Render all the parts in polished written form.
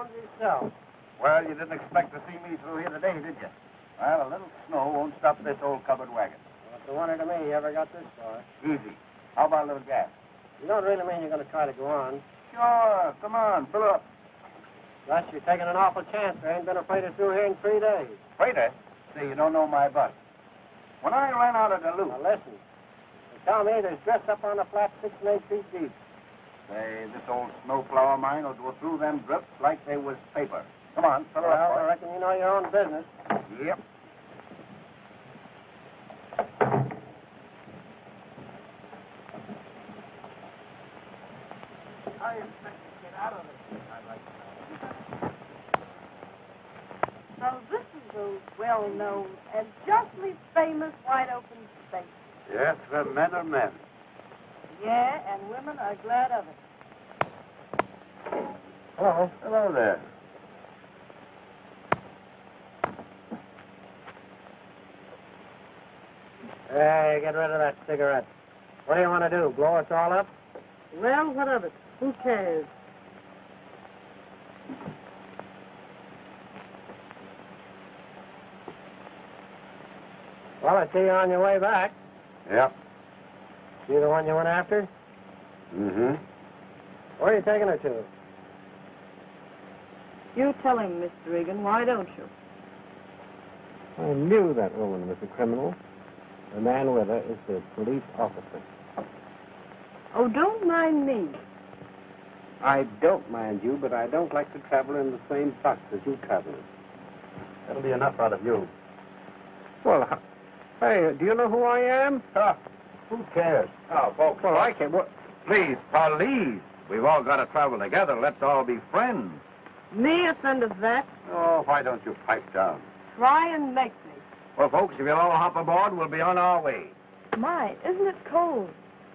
arms himself. Well, you didn't expect to see me through here today, did you? Well, a little snow won't stop this old covered wagon. Well, it's a wonder to me you ever got this far. Easy. How about a little gas? You don't really mean you're going to try to go on. Sure. Come on, fill up. Gus, you're taking an awful chance. There ain't been a freighter through here in 3 days. Freighter? See, you don't know my butt. When I ran out of Duluth... Now, listen. They tell me there's drifts up on the flat 6 and 8 feet deep. Say, this old snowplow of mine will go through them drifts like they was paper. Come on, fill her Well, up. I reckon you know your own business. Yep. How do you expect to get out of this? I'd like to know. So this is the well-known and justly famous wide-open space. Yes, the men are men. Yeah, and women are glad of it. Hello. Hello there. Hey, get rid of that cigarette. What do you want to do, blow us all up? Well, what of it? Who cares? Well, I see you on your way back. Yep. You the one you went after? Mm-hmm. Where are you taking her to? You tell him, Mr. Egan, why don't you? I knew that woman was a criminal. The man with her is the police officer. Oh, don't mind me. I don't mind you, but I don't like to travel in the same box as you travel in. That'll be enough out of you. Well, hey, do you know who I am? Who cares? Oh, folks. Well, I can. What? Please, police. We've all got to travel together. Let's all be friends. Me a friend of that? Oh, why don't you pipe down? Try and make me. Well, folks, if you'll all hop aboard, we'll be on our way. My, isn't it cold?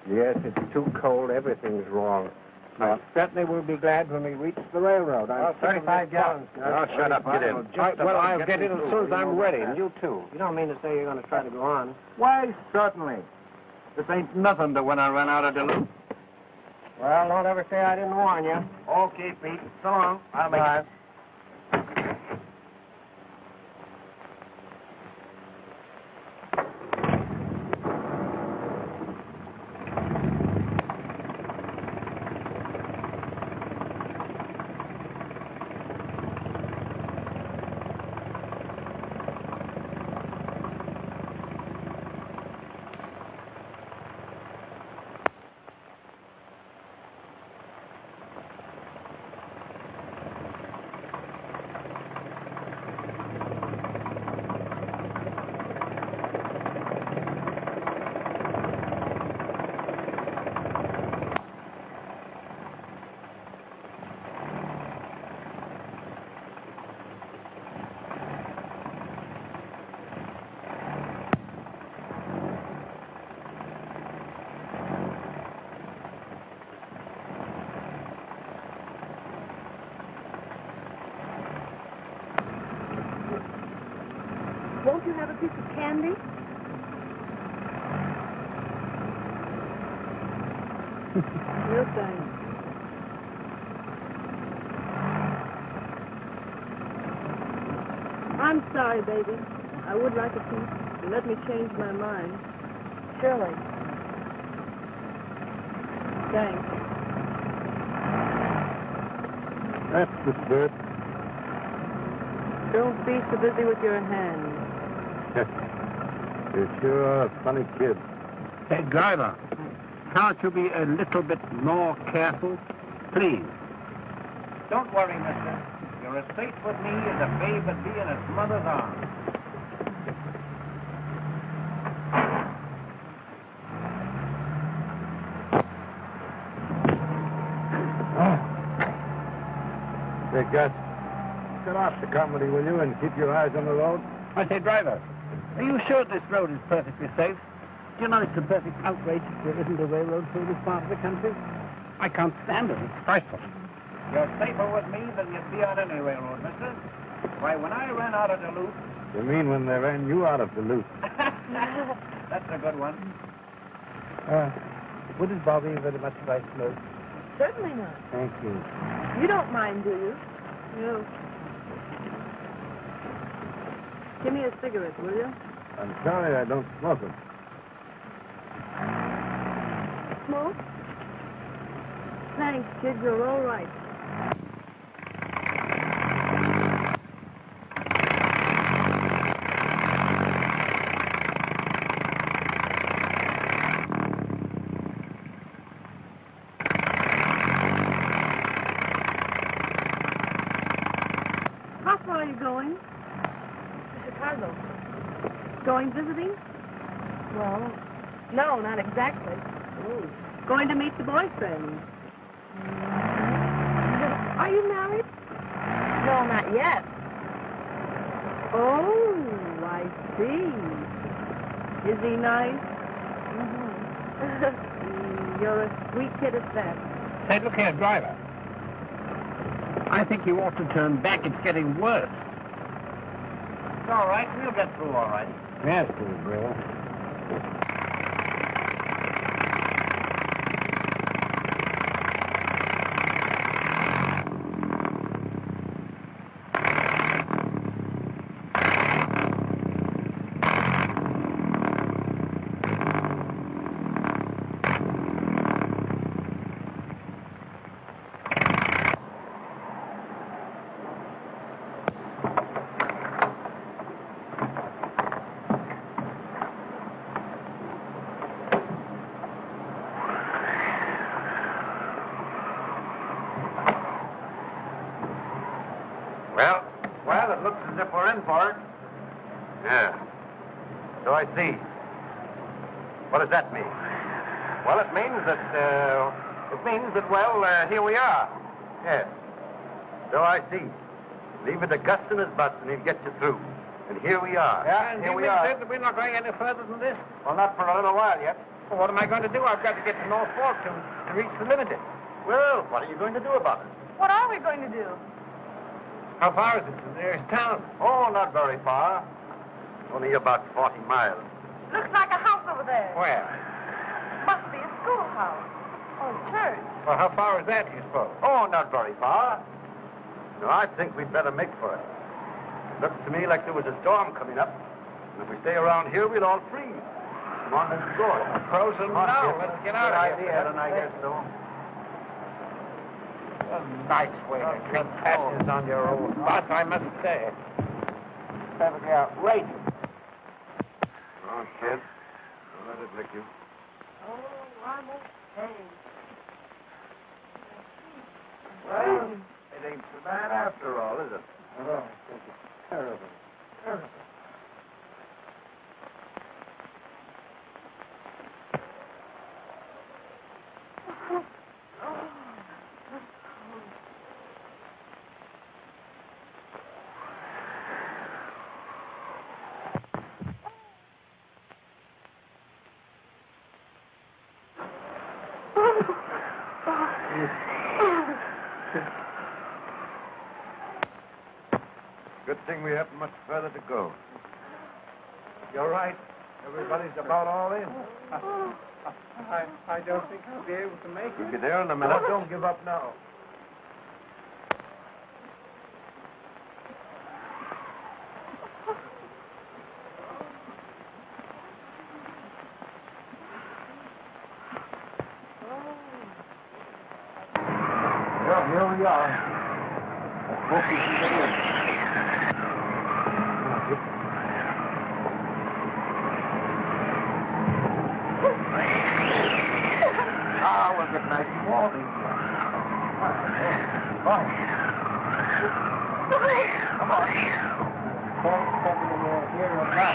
Yes, it's too cold. Everything's wrong. I certainly will be glad when we reach the railroad. I'm 35 gallons. Oh, shut up. Get in. Well, I'll get in as soon as I'm ready, and you too. You don't mean to say you're going to try to go on? Why, certainly. This ain't nothing to when I run out of Duluth. Well, don't ever say I didn't warn you. Okay, Pete. So long. I'll make it. Won't you have a piece of candy? No thanks. I'm sorry, baby. I would like a piece. You let me change my mind. Surely. Thanks. That's the spirit. Don't be so busy with your hands. You sure are a funny kid. Hey, driver, can't you be a little bit more careful? Please. Don't worry, mister. You're as safe with me as a babe would be in its mother's arms. Hey, Gus, cut off the comedy, will you, and keep your eyes on the road? I say, driver, are you sure this road is perfectly safe? Do you know it's a perfect outrage if there isn't a railroad through this part of the country? I can't stand it. It's frightful. You're safer with me than you'd be on any railroad, mister. Why, when I ran out of Duluth... You mean when they ran you out of Duluth? That's a good one. Wouldn't bother you very much if I smoked? Certainly not. Thank you. You don't mind, do you? You. Give me a cigarette, will you? I'm sorry I don't smoke them. Smoke? Thanks, kid. You're all right. How far are you going? To Chicago. Going visiting? Well, no, not exactly. Oh. Going to meet the boyfriend. Are you married? No, not yet. Oh, I see. Is he nice? You're a sweet kid at that. Say, look here, driver. I think you ought to turn back. It's getting worse. It's all right. We'll get through all right. Yes, little girl. Well, it looks as if we're in for it. Yeah. So I see. What does that mean? Well, it means that, here we are. Yes. So I see. Leave it to Gus and his bus and he'll get you through. And here we are. Yeah, and here you we mean are. that we're not going any further than this? Well, not for a little while yet. Well, what am I going to do? I've got to get to North Fork to reach the limited. Well, what are you going to do about it? What are we going to do? How far is it to the nearest town? Oh, not very far. Only about 40 miles. Looks like a house over there. Where? Must be a schoolhouse. Or a church. Well, how far is that, do you suppose? Oh, not very far. No, I think we'd better make for it. Looks to me like there was a storm coming up. And if we stay around here, we'll all freeze. Come on, let's go. Frozen now. Let's get out of here. Good idea, I guess so. A nice way to treat passengers on your own bus, I must say. Perfectly outrageous. Oh, kid. Don't let it lick you. Oh, I'm okay. Well, it ain't so bad after all, is it? Oh, I think it's terrible. Terrible. Good thing we haven't much further to go. You're right. Everybody's about all in. I don't think I'll be able to make We'll be there in a minute. Don't give up now. Well, here we are. I hope we can get in. Ah, we'll get nice and warm in here. Fine. Come on. Don't step in here or not.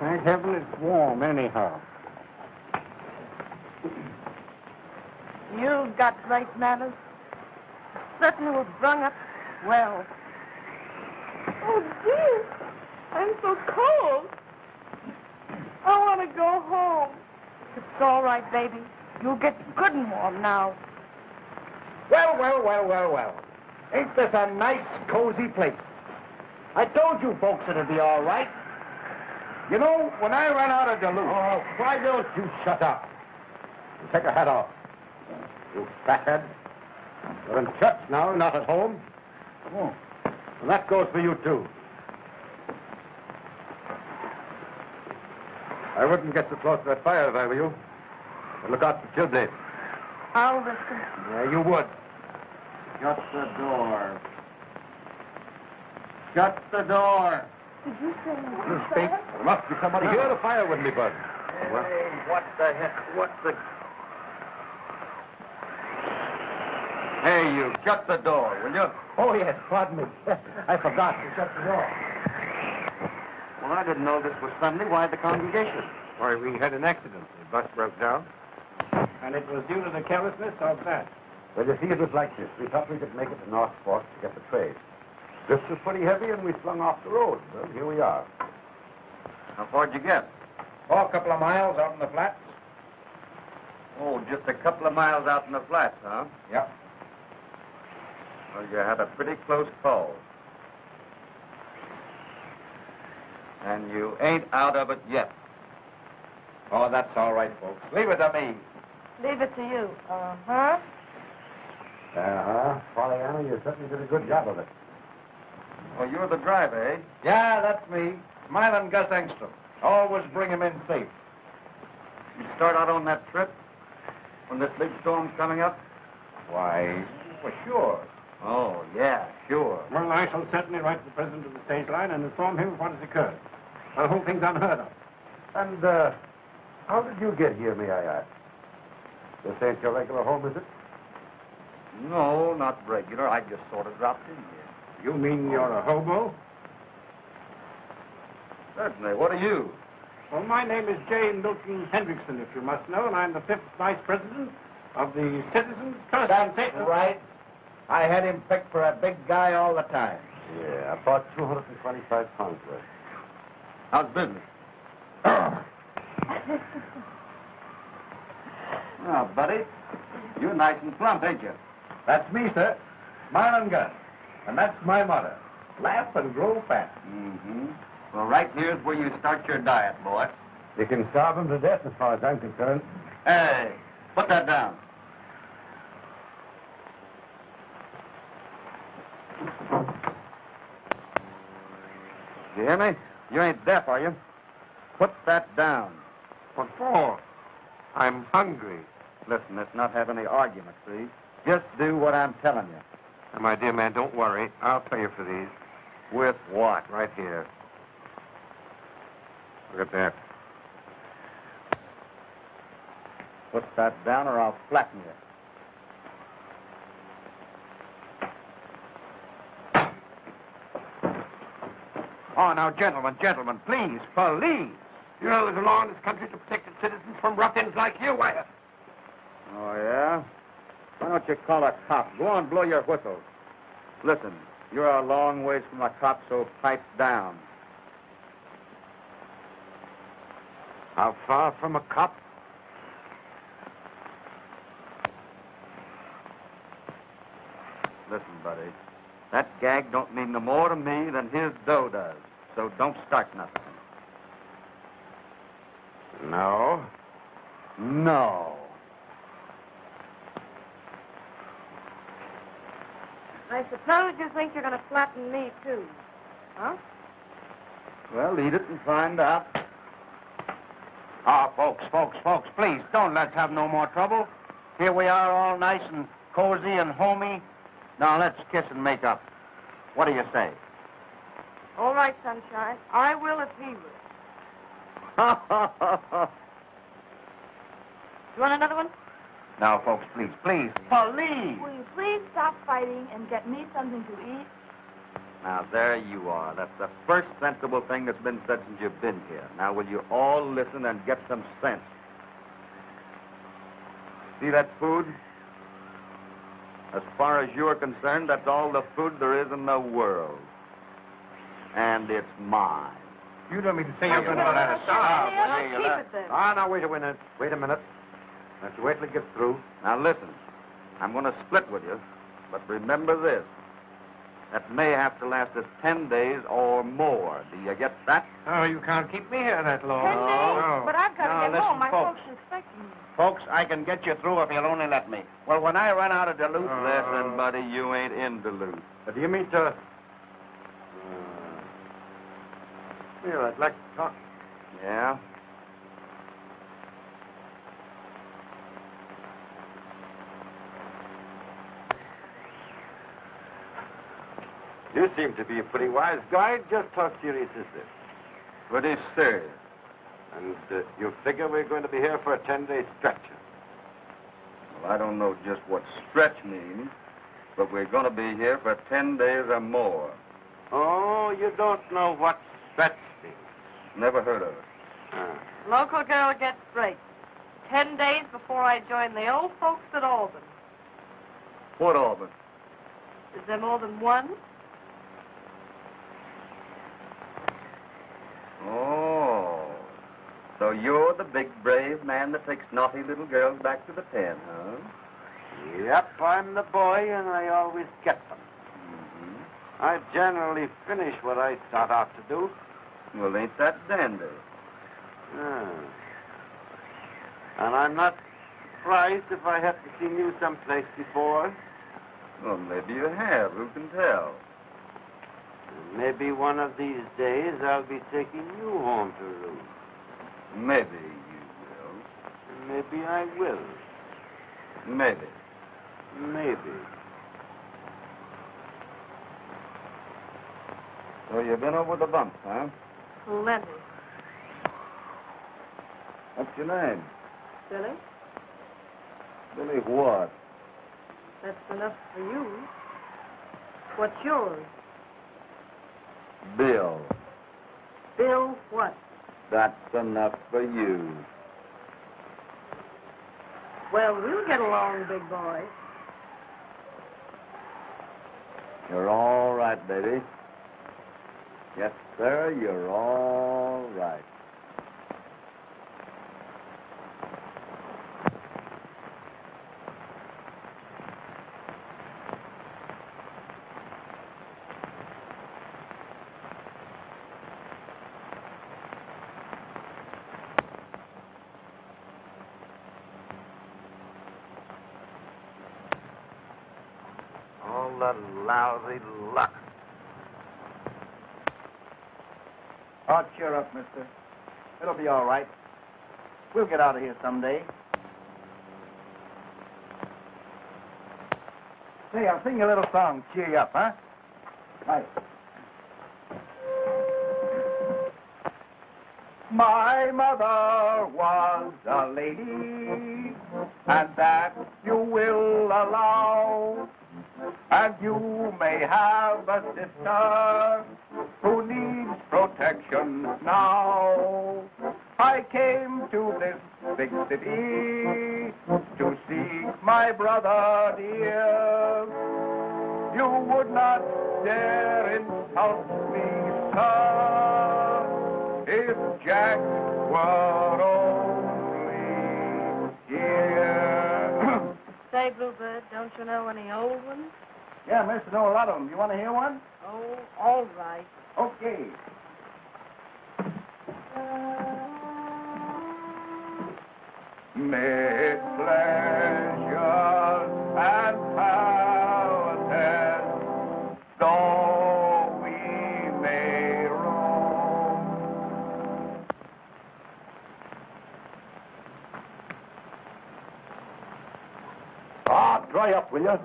Thank heaven it's warm, anyhow. You've got right manners. Certainly was brung up well. Oh, dear. I'm so cold. I want to go home. It's all right, baby. You'll get good and warm now. Well. Ain't this a nice, cozy place? I told you folks it'd be all right. You know, when I ran out of Duluth... Oh, why don't you shut up? And take your hat off. You fathead. You're in church now, not at home. Oh. And that goes for you, too. I wouldn't get too close to that fire if I were you. But look out for chimney. I'll risk it. Yeah, you would. Shut the door. Shut the door. Did you say You speak. There must be somebody here. The fire wouldn't be burning. Hey, what the heck? What the... Hey, you, shut the door, will you? Oh, yes, pardon me. I forgot to shut the door. Well, I didn't know this was Sunday. Why the congregation? Why, we had an accident. The bus broke down. And it was due to the carelessness of that. Well, you see, it was like this. We thought we could make it to North Fork to get the trade. This was pretty heavy, and we flung off the road. Well, here we are. How far'd you get? Oh, a couple of miles out in the flats. Oh, just a couple of miles out in the flats, huh? Yep. Well, you had a pretty close call. And you ain't out of it yet. Oh, that's all right, folks. Leave it to me. Leave it to you. Uh-huh. Uh-huh. Pollyanna, you certainly did a good job of it. Oh, you're the driver, eh? Yeah, that's me. Smiling Gus Engstrom. Always bring him in safe. You start out on that trip when this big storm's coming up? Why, well, sure. Oh, yeah, sure. Well, I shall certainly write to the president of the stage line and inform him of what has occurred. The whole thing's unheard of. And, how did you get here, may I ask? This ain't your regular home, is it? No, not regular. I just sort of dropped in here. You mean you're a hobo? Certainly. What are you? Well, my name is J. Milton Hendrickson, if you must know, and I'm the 5th Vice President of the Citizens Trust. That's right. I had him picked for a big guy all the time. Yeah, about 225 pounds worth. How's business? Oh, buddy, you're nice and plump, ain't you? That's me, sir. Smile and gun. And that's my motto. Laugh and grow fat. Mm-hmm. Well, right here's where you start your diet, boy. You can starve him to death as far as I'm concerned. Hey, put that down. You hear me? You ain't deaf, are you? Put that down. What for? I'm hungry. Listen, let's not have any argument, please. Just do what I'm telling you. Now, my dear man, don't worry. I'll pay you for these. With what? Right here. Look at that. Put that down or I'll flatten you. Oh, now, gentlemen, please, police. You know there's a law in this country to protect its citizens from ruffians like you. Why? Oh, yeah? Why don't you call a cop? Go on, blow your whistle. Listen, you're a long ways from a cop, so pipe down. How far from a cop? Listen, buddy, that gag don't mean no more to me than his dough does, so don't start nothing. No. No. I suppose you think you're going to flatten me, too. Huh? Well, eat it and find out. Ah, folks, please, don't let's have no more trouble. Here we are all nice and cozy and homey. Now, let's kiss and make up. What do you say? All right, Sunshine. I will if he will. You want another one? Now, folks, please, police. Will you please stop fighting and get me something to eat? Now, there you are. That's the first sensible thing that's been said since you've been here. Now, will you all listen and get some sense? See that food? As far as you're concerned, that's all the food there is in the world. And it's mine. You don't mean to say you're you're gonna going to let us starve. Let's keep it then. Ah, now, wait a minute. Wait a minute. Let's wait till it gets through. Now, listen. I'm going to split with you, But remember this. That may have to last us 10 days or more. Do you get that? Oh, you can't keep me here that long. 10 days? No. But I've got to No, get listen, home. My folks. folks are expecting me. Folks, I can get you through if you'll only let me. Well, when I run out of Duluth... Oh. Listen, buddy, you ain't in Duluth. Do you mean to... Here, I'd like to talk. Yeah? You seem to be a pretty wise guy. Just how serious is this? Pretty serious. And you figure we're going to be here for a 10-day stretch? Well, I don't know just what stretch means, but we're going to be here for 10 days or more. Oh, you don't know what stretch means. Never heard of it. Local girl gets straight. 10 days before I join the old folks at Albany. What, Auburn? Is there more than one? Oh. So you're the big, brave man that takes naughty little girls back to the pen, huh? Yep, I'm the boy, and I always get them. Mm-hmm. I generally finish what I start out to do. Well, ain't that dandy? And I'm not surprised if I haven't seen you someplace before. Well, maybe you have. Who can tell? Maybe one of these days I'll be taking you home to roost. Maybe you will. Maybe I will. Maybe. Maybe. So you've been over the bumps, huh? Plenty. What's your name? Billy? Billy what? That's enough for you. What's yours? Bill. Bill what? That's enough for you. Well, we'll get along, big boy. You're all right, baby. Yes, sir, you're all right. All the lousy luck. Oh, cheer up, mister. It'll be all right. We'll get out of here someday. Hey, I'll sing you a little song. Cheer you up, huh? Right. My mother was a lady, and that you will allow. And you may have a sister who needs protection now. I came to this big city to seek my brother dear. You would not dare insult me, sir, if Jack were only here. Say, Bluebird, don't you know any old ones? Yeah, mister, know a lot of them. You want to hear one? Oh, all right. Okay. Mid pleasures and palaces, though we may roam. Ah, dry up, will you?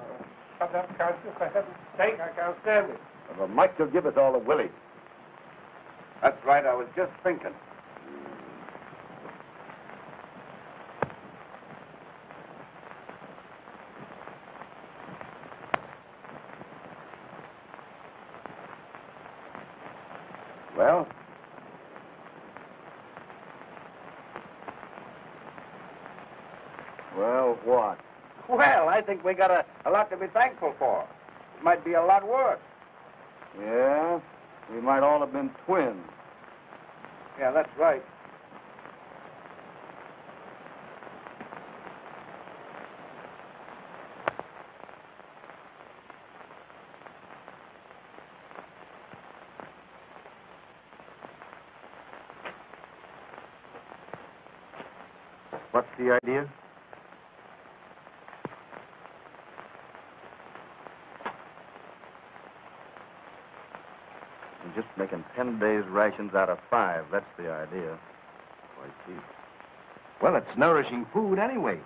Shut up, Constance. For heaven's sake, I can't stand it. Well, Mike will give us all a willy. That's right, I was just thinking. Well? Well, what? Well, I think we got a lot to be thankful for. It might be a lot worse. Yeah? We might all have been twins. Yeah, that's right. What's the idea? I'm just making 10 days' rations out of 5. That's the idea. I see. Well, it's nourishing food anyway.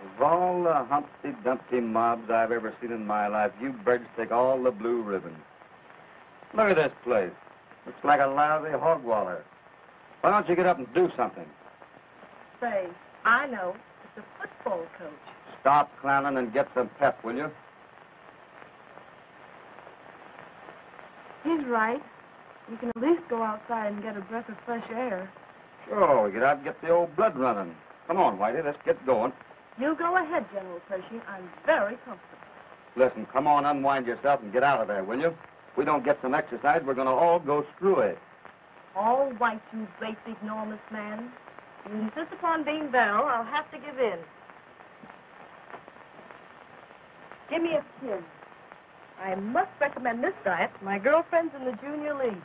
Of all the Humpty Dumpty mobs I've ever seen in my life, you birds take all the blue ribbons. Look at this place. Looks like a lousy hog waller. Why don't you get up and do something? Say, I know. It's a football coach. Stop clowning and get some pep, will you? He's right. You can at least go outside and get a breath of fresh air. Sure, we get out and get the old blood running. Come on, Whitey, let's get going. You go ahead, General Pershing. I'm very comfortable. Listen, come on, unwind yourself and get out of there, will you? If we don't get some exercise, we're going to all go screw it. All right, you great big enormous man. You insist upon being Bell, I'll have to give in. Give me a kiss. I must recommend this diet to my girlfriends in the junior league.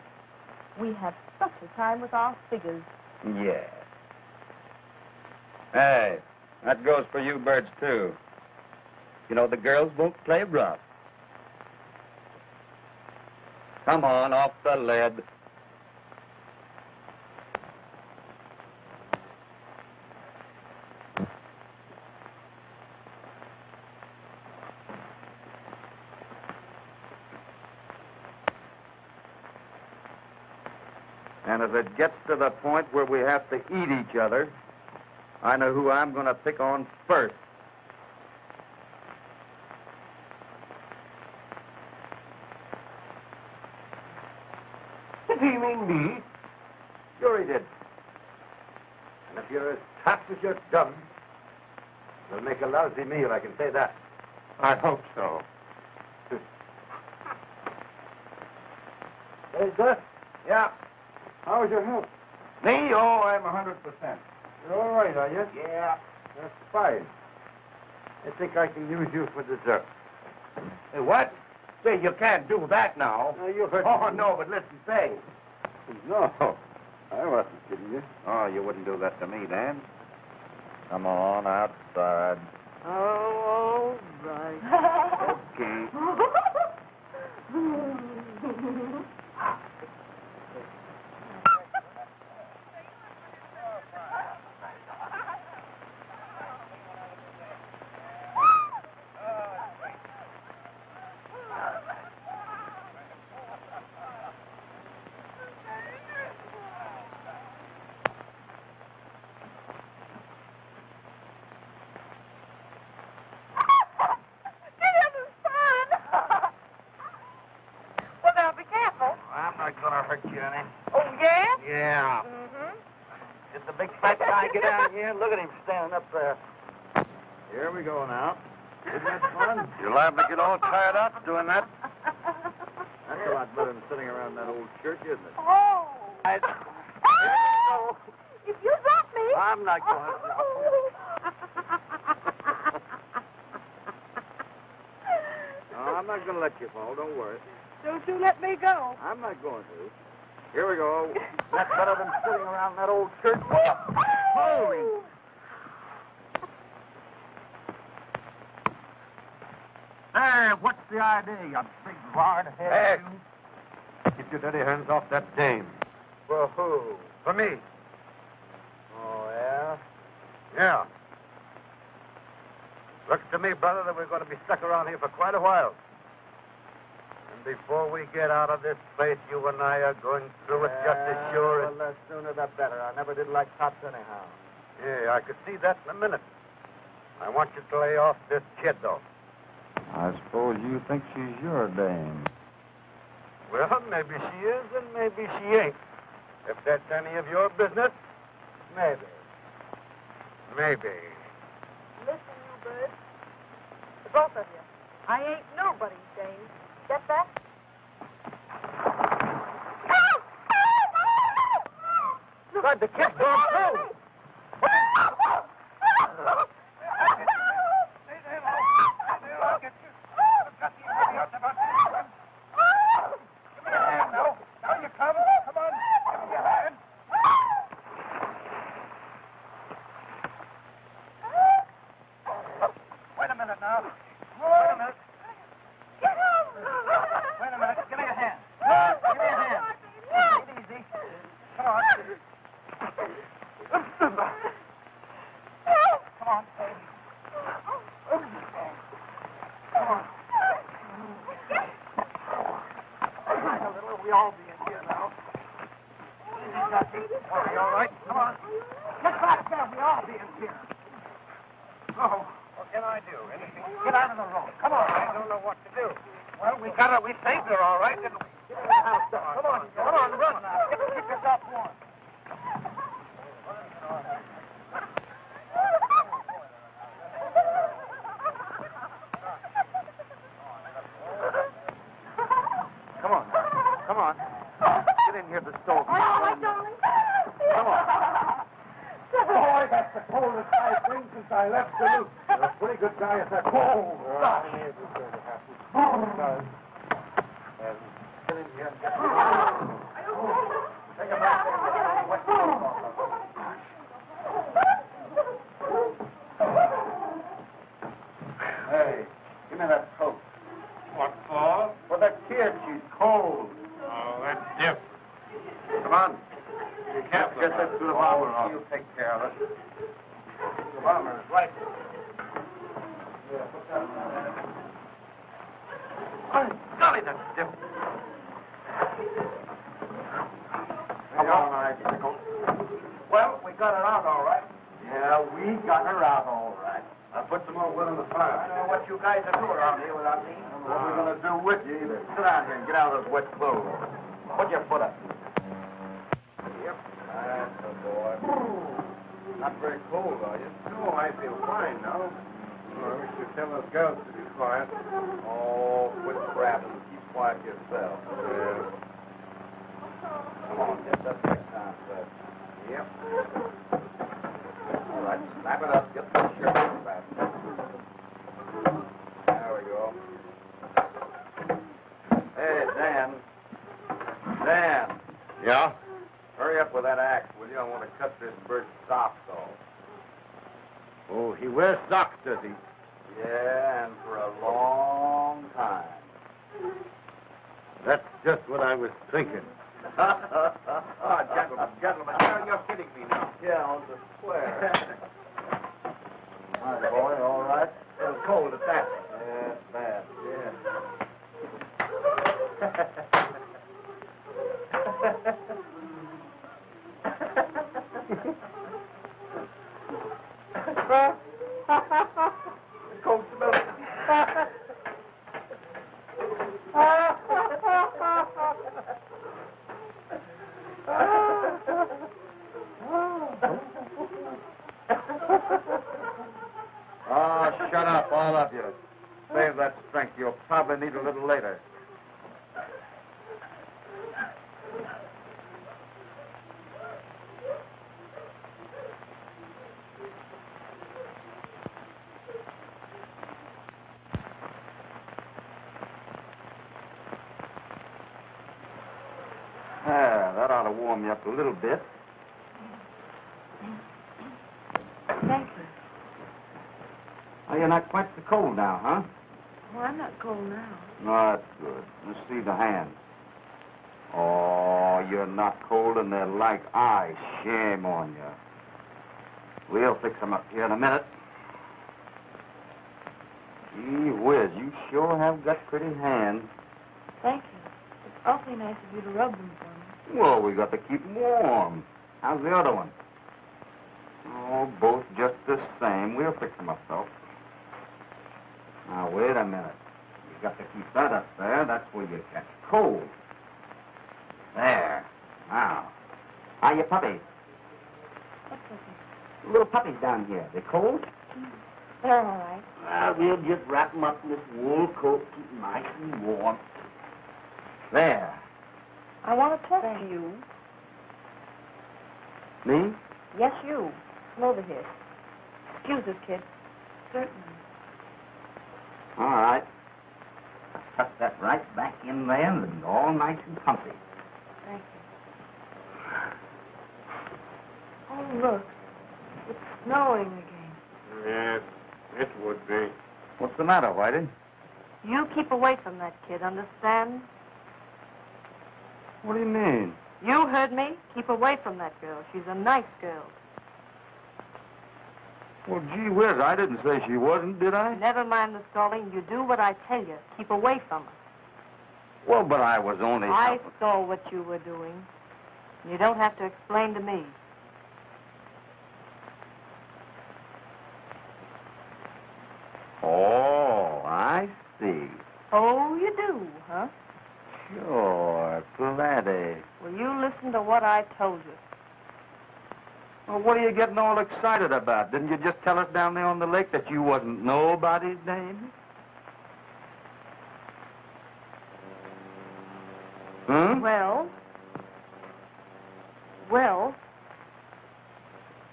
We have such a time with our figures. Yeah. Hey, that goes for you birds, too. You know, the girls won't play rough. Come on, off the lead. And if it gets to the point where we have to eat each other, I know who I'm going to pick on first. Did he mean me? Sure he did. And if you're as tough as you're dumb, you'll make a lousy meal, I can say that. I hope so. Hey, Gus, Yeah. how's your health? Me? Oh, I'm 100%. You're all right, are you? Yeah. That's fine. I think I can use you for dessert. Hey, what? Say, you can't do that now. Now, you heard Oh, me. no, but listen, say. No, I wasn't kidding you. Oh, you wouldn't do that to me, Dan. Come on, outside. Oh, all right. Okay. Well, now be careful. I'm not going to hurt you any. Oh, yeah? Yeah. Mm-hmm. Just the big fat guy get down here. Look at him standing up there. Here we go now. Isn't that fun? You're liable to get all tired out doing that. That's a lot better than sitting around that old church, isn't it? Oh. Oh. If you drop me. I'm not going to. No, I'm not going to let you fall. Don't worry. Don't you let me go. I'm not going to. Here we go. That's better than sitting around that old church. Holy. Hey, what's the idea, you big hard head? Hey. Get your dirty hands off that dame. For who? For me. Oh, yeah? Yeah. Looks to me, brother, that we're going to be stuck around here for quite a while. And before we get out of this place, you and I are going through it just as sure as... Well, the sooner the better. I never did like cops anyhow. Yeah, I could see that in a minute. I want you to lay off this kid, though. I suppose you think she's your dame. Well, maybe she is and maybe she ain't. If that's any of your business, maybe. Maybe. Listen, you birds. The both of you. I ain't nobody's dame. Get that? outside. The kid's gone through. Shut up, all of you. Save that strength. You'll probably need a little later. That ought to warm you up a little bit. Thank you. Oh, you're not quite so cold now, huh? Oh, I'm not cold now. No, that's good. Let's see the hands. Oh, you're not cold and they're like ice. Shame on you. We'll fix them up here in a minute. Gee whiz, you sure have got pretty hands. Thank you. It's awfully nice of you to rub them for me. Well, we got to keep them warm. How's the other one? Oh, both just the same. We'll fix them up, though. Now, wait a minute. You got to keep that up there. That's where you catch cold. There. Now. How you puppies? What's okay? Little puppies down here. They cold? They're all right. Well, we'll just wrap them up in this wool coat, keep them nice and warm. There. I want to talk to you. Me? Yes, you. Come over here. Excuse us, kid. Certainly. All right. Tuck that right back in there and all nice and comfy. Thank you. Oh, look. It's snowing again. Yes, it would be. What's the matter, Whitey? You keep away from that kid, understand? What do you mean? You heard me. Keep away from that girl. She's a nice girl. Well, gee whiz, I didn't say she wasn't, did I? Never mind the stalling. You do what I tell you. Keep away from her. Well, but I was only... I saw what you were doing. You don't have to explain to me. Oh, I see. Oh, you do, huh? Sure, plenty. Well, you listen to what I told you. Well, what are you getting all excited about? Didn't you just tell us down there on the lake that you wasn't nobody's name? Hmm? Well,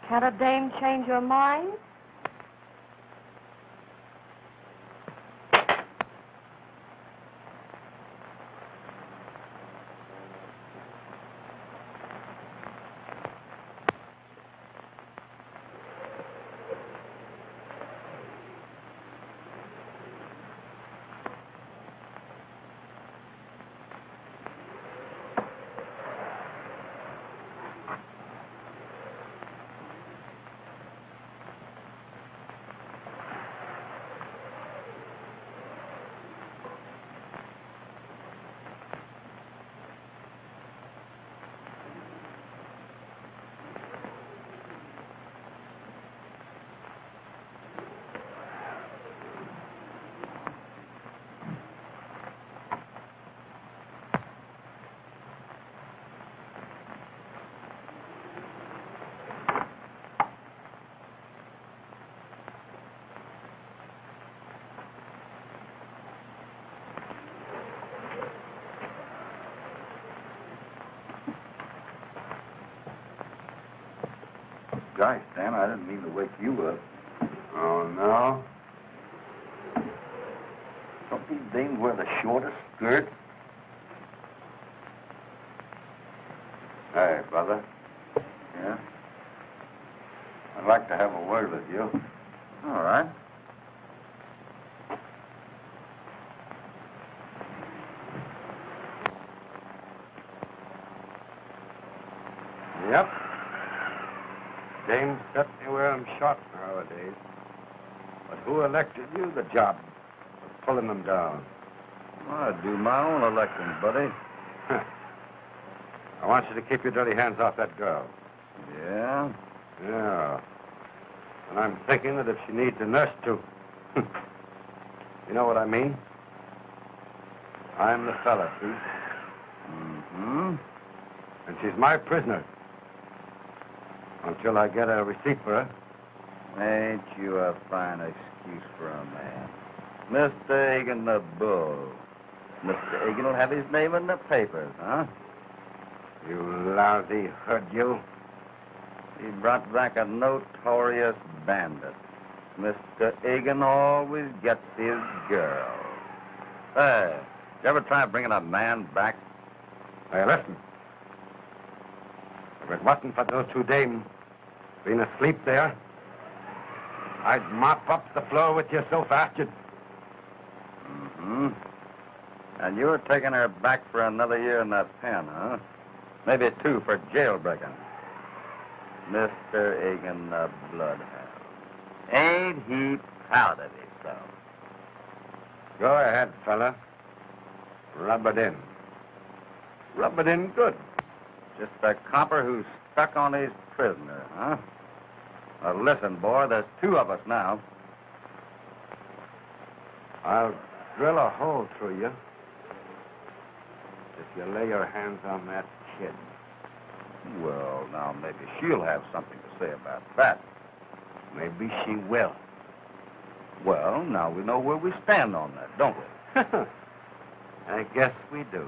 can a dame change her mind? Gosh, Dan, I didn't mean to wake you up. Oh, no? Don't these dames wear the shortest skirt? Hey, brother. Yeah? I'd like to have a word with you. All right. Yep. Dames certainly wear 'em short nowadays. But who elected you the job of pulling them down? I do my own electing, buddy. I want you to keep your dirty hands off that girl. Yeah? Yeah. And I'm thinking that if she needs a nurse, too. You know what I mean? I'm the fella, see? Mm-hmm. And she's my prisoner. Until I get a receipt for her. Ain't you a fine excuse for a man? Mr. Egan the Bull. Mr. Egan will have his name in the papers, huh? You lousy hood, you. He brought back a notorious bandit. Mr. Egan always gets his girl. Hey, you ever try bringing a man back? Hey, listen. If it wasn't for those two dames being asleep there, I'd mop up the floor with you so fast you'd... Mm-hmm. And you're taking her back for another year in that pen, huh? Maybe 2 for jailbreaking. Mr. Egan the Bloodhound. Ain't he proud of himself? Go ahead, fella. Rub it in. Rub it in good. Just a copper who's stuck on his prisoner, huh? Well, listen, boy, there's 2 of us now. I'll drill a hole through you if you lay your hands on that kid. Well, now, maybe she'll have something to say about that. Maybe she will. Well, now we know where we stand on that, don't we? I guess we do.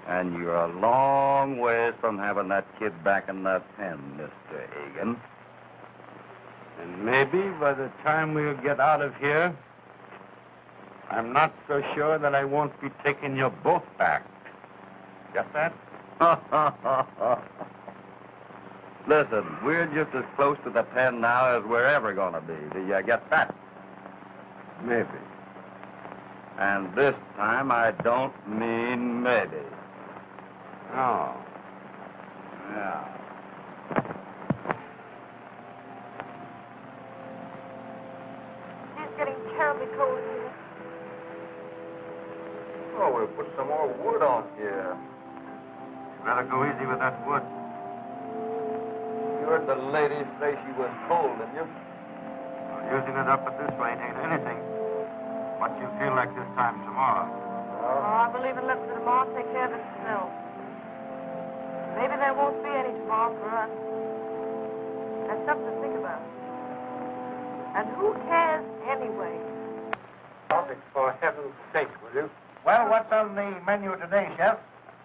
And you're a long ways from having that kid back in the pen, Mr. Hagan. And maybe by the time we'll get out of here, I'm not so sure that I won't be taking you both back. Get that? Listen, we're just as close to the pen now as we're ever going to be. Do you get that? Maybe. And this time I don't mean maybe. Oh. Yeah. It's getting terribly cold here. Oh, we'll put some more wood on here. Better go easy with that wood. You heard the lady say she was cold, didn't you? Well, using it up at this rate ain't anything. What you feel like this time tomorrow. Oh, I believe in letting the tomorrow take care of itself. Maybe there won't be any tomorrow for us. That's something to think about. And who cares anyway? Stop it, for heaven's sake, will you? Well, what's on the menu today, Chef?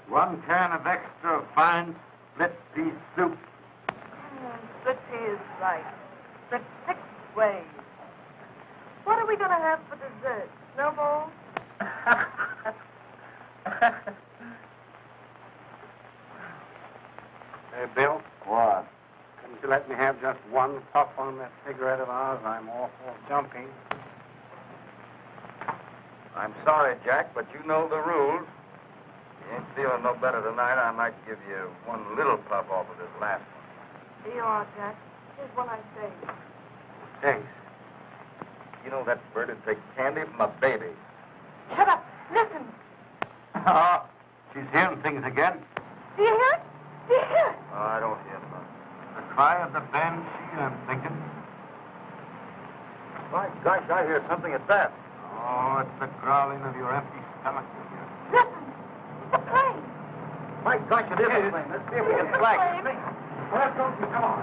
1 can of extra fine split pea soup. Split pea is right. Split 6 ways. What are we going to have for dessert? Snowballs? Hey, Bill, What? couldn't you let me have just 1 puff on that cigarette of ours? I'm awful jumpy. I'm sorry, Jack, but you know the rules. You ain't feeling no better tonight. I might give you 1 little puff off of this last one. Here you are, Jack. Here's what I say. Thanks. You know that bird would take candy from a baby. Shut up. Listen. Oh, she's hearing things again. Do you hear it? Do you hear it? Oh, I don't hear much. The cry of the banshee, I'm thinking. My gosh, I hear something at that. Oh, it's the growling of your empty stomach. Listen. It's a plane. My gosh, it is a plane. Let's see if we can flag it. Well, don't you come on.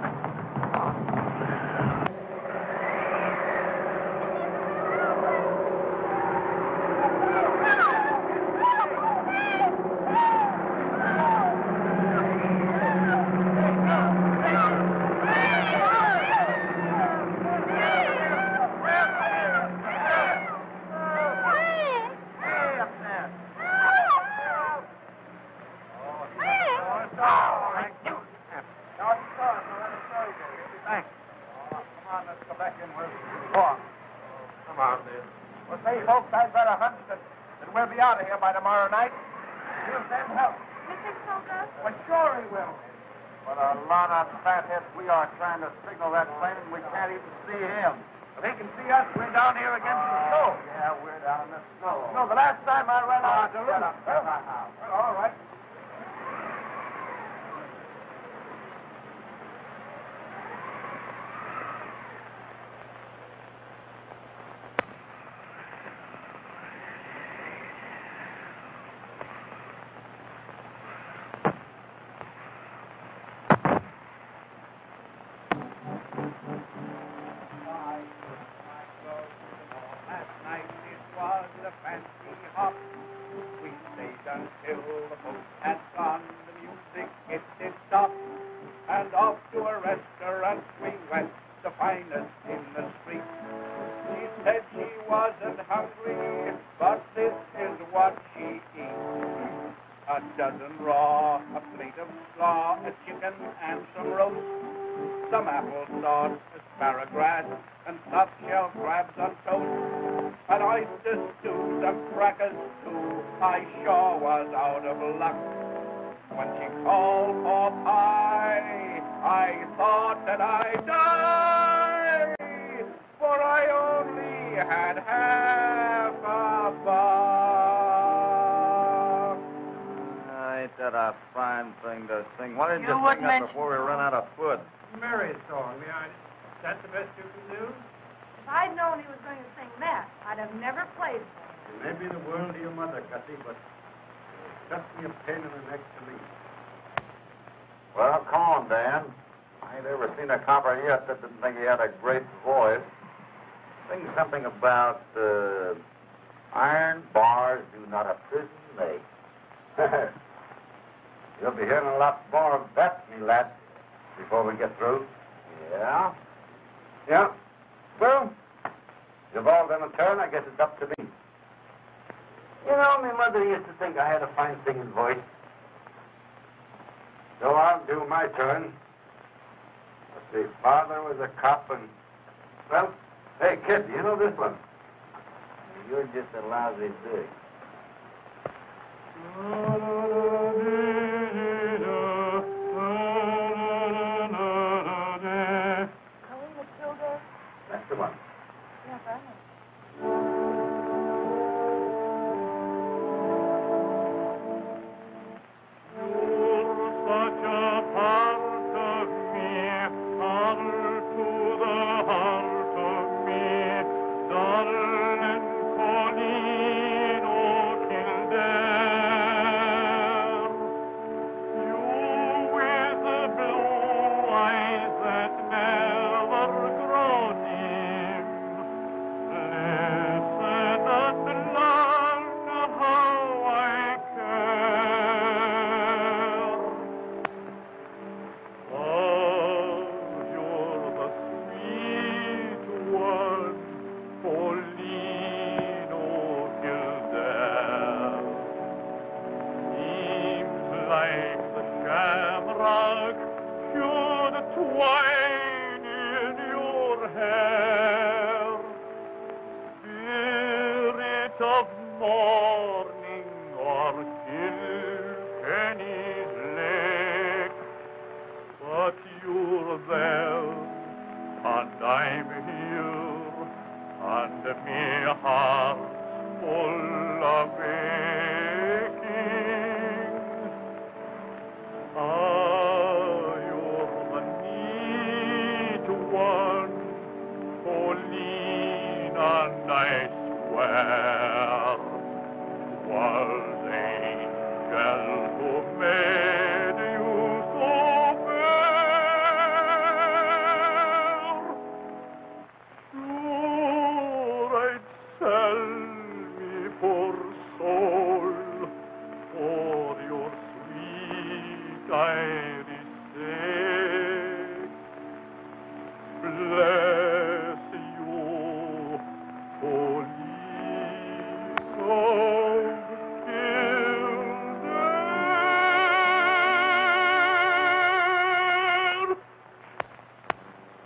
Out of here by tomorrow night. He'll send help. You think so, Gus? Well, sure he will. What a lot of fatheads we are trying to signal that plane, and we can't even see him. If he can see us, we're down here against the snow. Yeah, we're down in the snow. No, the last time I ran out of the shut up. Well, all right. Why didn't you sing that before we run out of food? Mary's song. That's the best you can do? If I'd known he was going to sing that, I'd have never played for him. Maybe the world to your mother, Gussie, but it's just me a pain in the neck to leave. Well, come on, Dan. I ain't ever seen a copper yet that didn't think he had a great voice. Sing something about iron bars do not a prison make. You'll be hearing a lot more of that, me lad, before we get through. Yeah? Yeah. Well, you've all done a turn. I guess it's up to me. You know, my mother used to think I had a fine singing voice. So I'll do my turn. Let's see, father was a cop and... Well, hey, kid, do you know this one? You're just a lousy dick. That's the one. Yes, I know.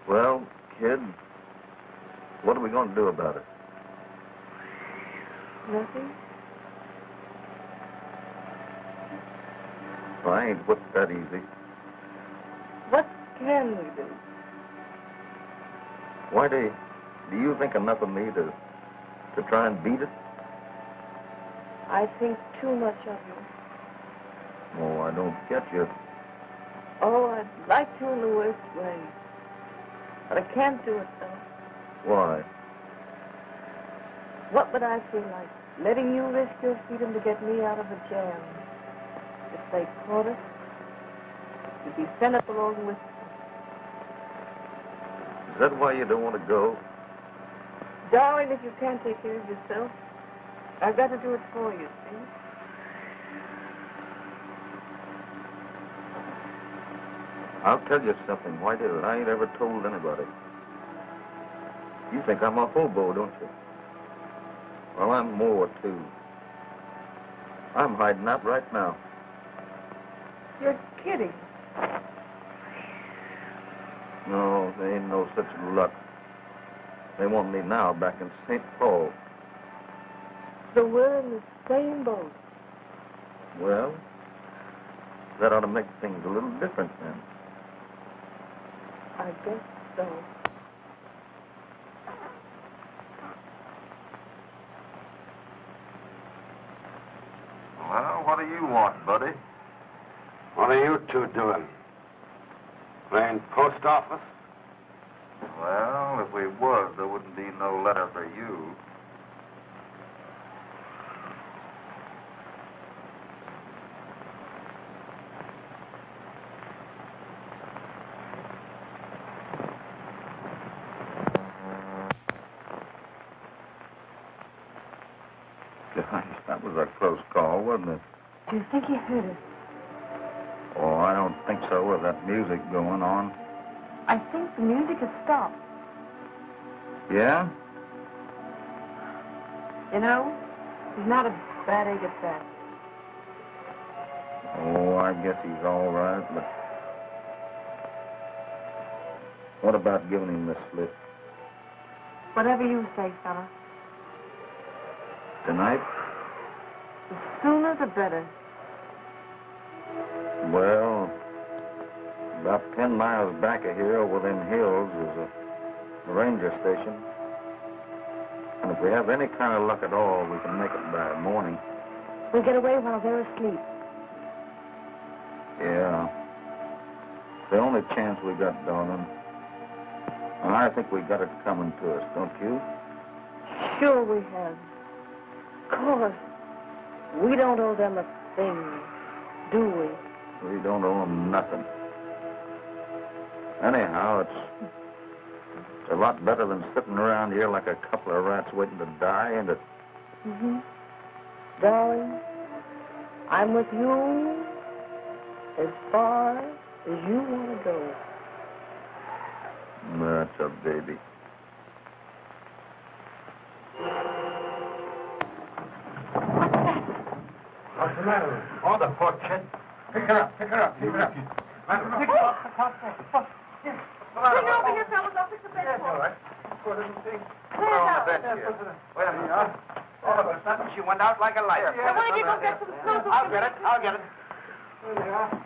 Well, kid, what are we going to do about it? Nothing? Well, I ain't whipped that easy. What can we do? Whitey, do you think enough of me to try and beat it? I think too much of you. Oh, I don't get you. Oh, I'd like to in the worst way. But I can't do it, though. Why? What would I feel like? Letting you risk your freedom to get me out of a jam. If they caught us, you'd be sent up along with them. Is that why you don't want to go? Darling, if you can't take care of yourself, I've got to do it for you, see? I'll tell you something, Whitey, that I ain't ever told anybody. You think I'm a hobo, don't you? Well, I'm more, too. I'm hiding out right now. You're kidding. No, there ain't no such luck. They want me now back in St. Paul. So we're in the same boat. Well, that ought to make things a little different then. I guess so. Well, what do you want, buddy? What are you two doing? Playing post office? Well, if we was, there wouldn't be no letter for you. Gosh, that was a close call, wasn't it? Do you think he heard us? don't think so with that music going on. I think the music has stopped. Yeah? You know, he's not a bad egg at that. Oh, I guess he's all right, but... What about giving him the slip? Whatever you say, fella. Tonight? The sooner the better. Well, about 10 miles back of here, over them hills, is a ranger station. And if we have any kind of luck at all, we can make it by morning. We'll get away while they're asleep. Yeah. It's the only chance we got, darling. And I think we got it coming to us, don't you? Sure we have. Of course. We don't owe them a thing, do we? We don't owe them nothing. Anyhow, it's a lot better than sitting around here like a couple of rats waiting to die, isn't it? Mm-hmm. Darling, I'm with you as far as you want to go. That's a baby. What's the matter with her? Oh, the poor kid. Pick her up. Pick her up. Pick her up. Pick her up. Bring her over here, fellas. I'll fix the bed for All you. right. Poor little thing. Clear it out. Wait a minute. All of a sudden, she went out like a light. Now, why don't you go get some snow? I'll get it. I'll get it. There they are.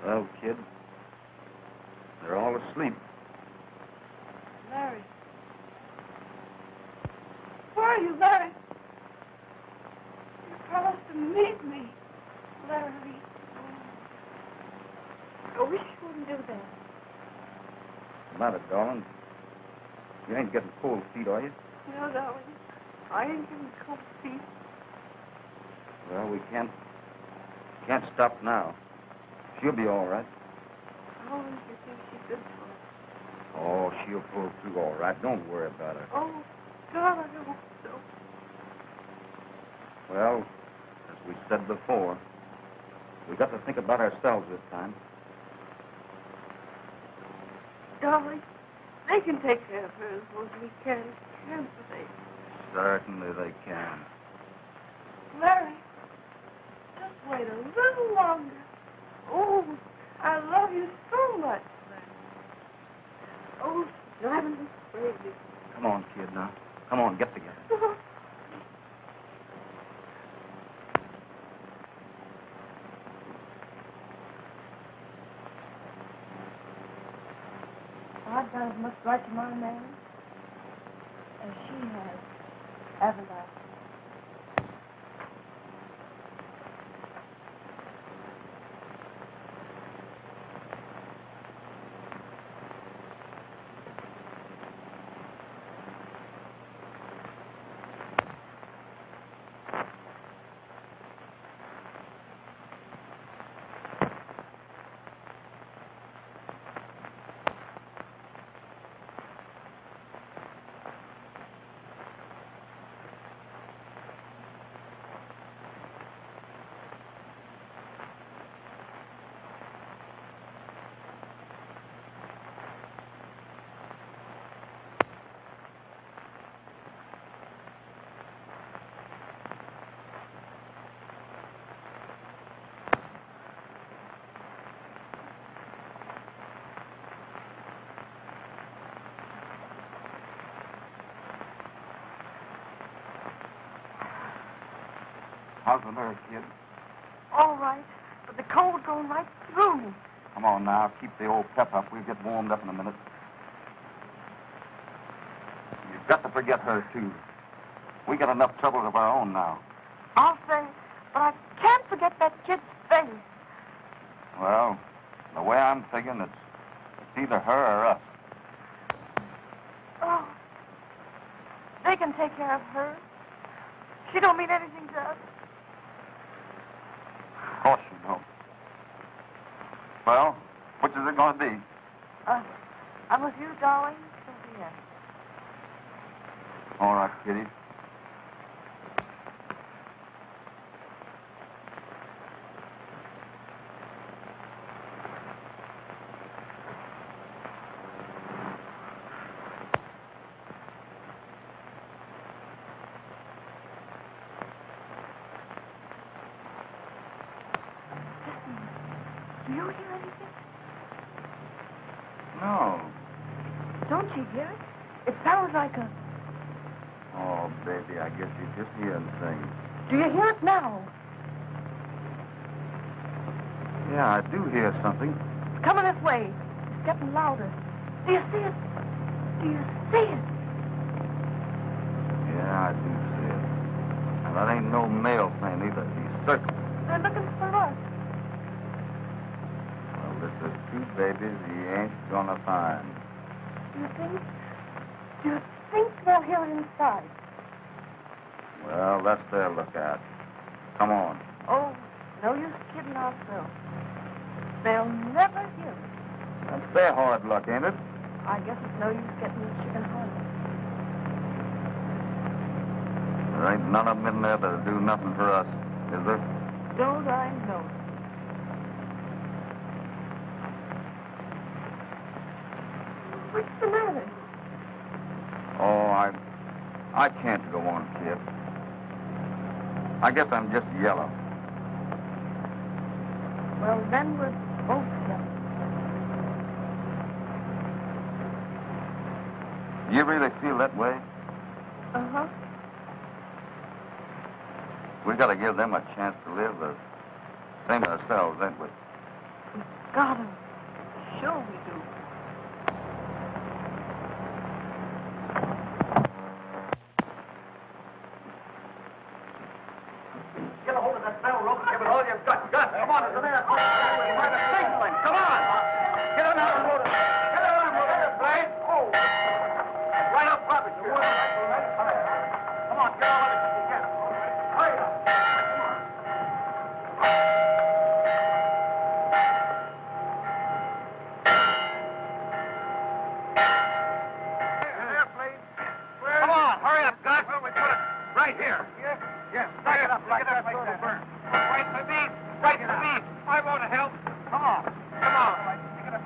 Well, kid, they're all asleep. Larry. Where are you, Larry? You promised to meet me, Larry. I wish you wouldn't do that. What's the matter, darling? You ain't getting cold feet, are you? No, darling. I ain't getting cold feet. Well, we can't stop now. She'll be all right. Oh, you think she's good for us? Oh, she'll pull through all right. Don't worry about her. Oh, God, I hope so. Well, as we said before, we got to think about ourselves this time. Darling, they can take care of her as well as we can, can't they? Certainly they can. Larry, just wait a little longer. Oh, I love you so much, Larry. Oh, it's driving me crazy. Come on, kid, now. Come on, get together. I've done as much right to my man as she has, haven't I? How's the nerve, kid? All right, but the cold going right through me. Come on now, keep the old pep up. We'll get warmed up in a minute. You've got to forget her, too. We got enough trouble of our own now. I'll say, but I can't forget that kid's face. Well, the way I'm thinking, it's either her or us. Oh, they can take care of her. She don't mean anything to us. Of course you don't. Well, which is it going to be? I'm with you, darling, till the end. All right, Kitty. Do you hear anything? No. Don't you hear it? It sounds like a... Oh, baby, I guess you're just hearing things. Do you hear it now? Yeah, I do hear something. It's coming this way. It's getting louder. Do you see it? Do you see it? Yeah, I do see it. And that ain't no male plane either. He's certain. They're looking for us. Well, this is two babies he ain't gonna find. Do you think? Do you think they'll hear it inside? Well, that's their lookout. Come on. Oh, no use kidding ourselves. They'll never hear it. That's their hard luck, ain't it? I guess it's no use getting the chicken home. There ain't none of them in there that'll do nothing for us, is there? Don't I know? What's the matter? Oh, I can't go on, kid. I guess I'm just yellow. Well, then we're both yellow. You really feel that way? Uh-huh. We gotta give them a chance to live the same as ourselves, ain't we? Got 'em. Sure we do. Get a hold of that bell rope and give it all you've got. Gus, come on, it's an air. Find a signaling. Come on. Get on out and load it. Get on and load it, Blade. Oh. Right up front with you. Come on, get all of it you can. Hurry up. Come on. There, Blade. Come on, hurry up, Gus. Well, we put it right here. Yes, stack it up like that. Burn. Right to me. Right to me. I want to help. Come on. Come on.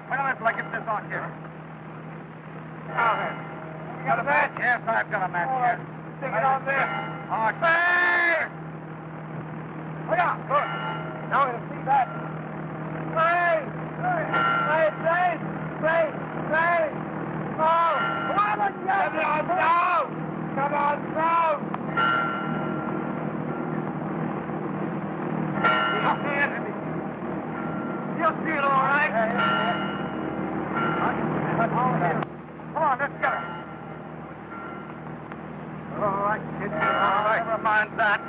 Wait a minute till I get this on here. Now then. You got a match? Yes, I've got a match here. Stick it on there. Hey! Look out. Good. Now we'll see that. Hey! Hey, Blade! Blade! Blade! Oh! Come on, Come on, down! Come on, down! You'll see it. You'll see it all right. Come on, let's get it. All right, kid. All right. Never mind that.